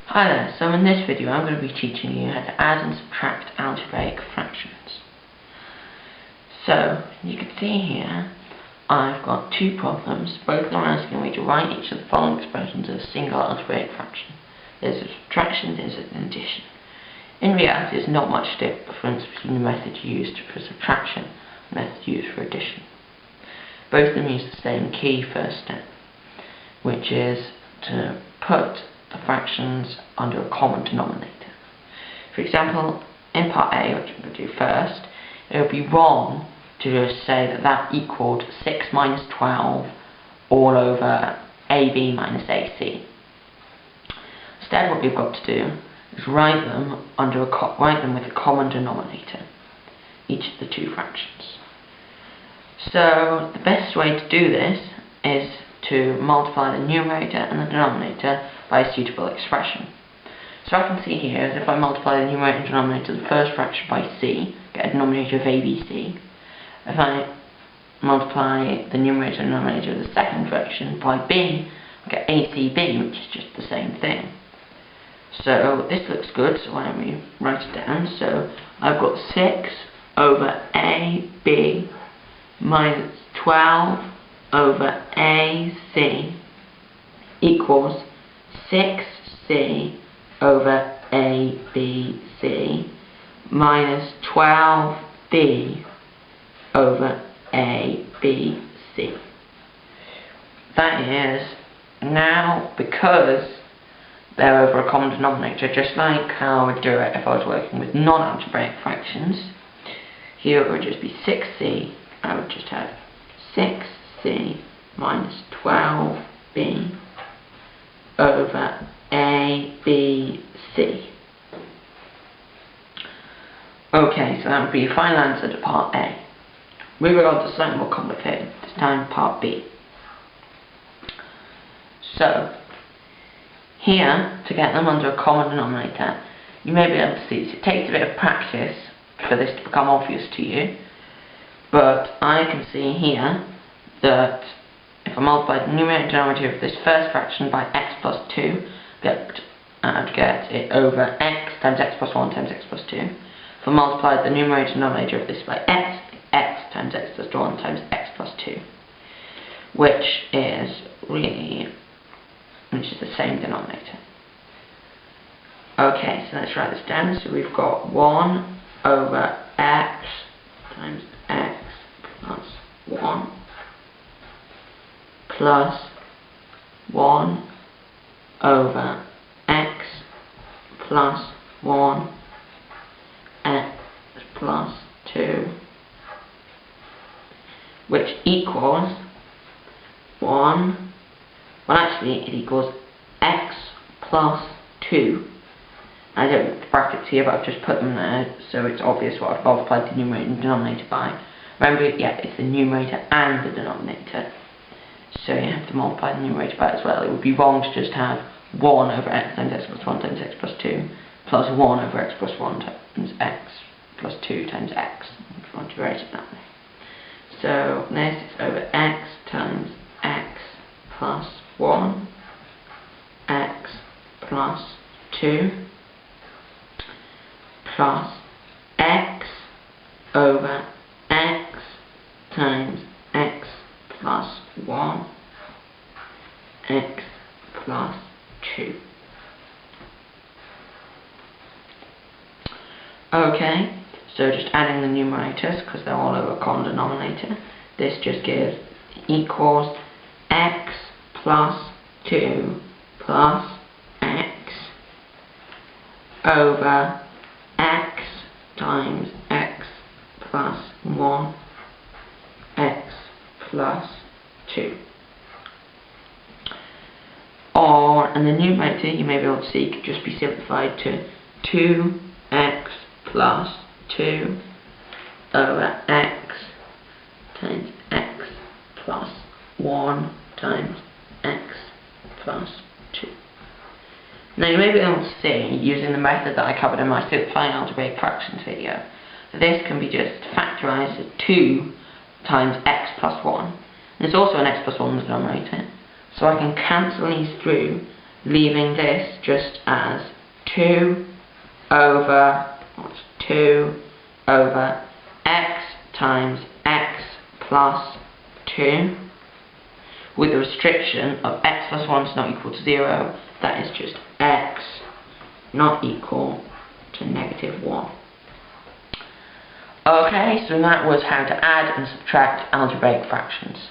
Hi there, so in this video I'm going to be teaching you how to add and subtract algebraic fractions. So, you can see here, I've got two problems. Both of them are asking me to write each of the following expressions as a single algebraic fraction. There's a subtraction, there's an addition. In reality, there's not much difference between the method used for subtraction and the method used for addition. Both of them use the same key first step, which is to put the fractions under a common denominator. For example, in part A, which I'm going to do first, it would be wrong to just say that that equaled 6 minus 12 all over AB minus AC. Instead, what we've got to do is write them with a common denominator, each of the two fractions. So the best way to do this is to multiply the numerator and the denominator by a suitable expression. So I can see here, as if I multiply the numerator and denominator of the first fraction by c, get a denominator of ABC. If I multiply the numerator and denominator of the second fraction by b, I get ACB, which is just the same thing. So this looks good, so why don't we write it down? So I've got 6 over AB minus 12 over AC equals 6C over ABC minus 12B over ABC. That is now, because they're over a common denominator, just like how I would do it if I was working with non-algebraic fractions. Here it would just be 6C. I would just have 6C minus 12B over ABC. Okay, so that would be your final answer to part A. Moving on to something more complicated, this time part B. So, here, to get them under a common denominator, you may be able to see this. It takes a bit of practice for this to become obvious to you, but I can see here that if I multiply the numerator and denominator of this first fraction by x plus 2, I'd get it over x times x plus 1 times x plus 2. If I multiply the numerator and denominator of this by x times x plus 1 times x plus 2, which is the same denominator. Okay, so let's write this down. So we've got 1 over x times x plus 1 plus 1 over x plus 1 x plus 2, which equals 1, well actually it equals x plus 2. I don't have the brackets here, but I've just put them there so it's obvious what I've multiplied the numerator and denominator by. Remember, yeah, it's the numerator and the denominator, so you have to multiply the numerator by it as well. It would be wrong to just have 1 over x times x plus 1 times x plus 2 plus 1 over x plus 1 times x plus 2 times x, if you want to write it that way. So this is over x times x plus 1 x plus 2 plus x over x times x plus 1 x plus 2. Okay, so just adding the numerators because they're all over a common denominator. This just gives equals x plus 2 plus x over x times x plus 1 x plus 2. Or, in the numerator, you may be able to see, could just be simplified to 2x plus 2 over x times x plus 1 times x plus 2. Now you may be able to see, using the method that I covered in my simplifying algebraic fractions video, that this can be just factorised as 2 times x plus 1. And there's also an x plus 1 in the denominator, so I can cancel these through leaving this just as 2 over x times x plus 2, with the restriction of x plus 1 is not equal to 0. That is just x not equal to -1. Okay, so that was how to add and subtract algebraic fractions.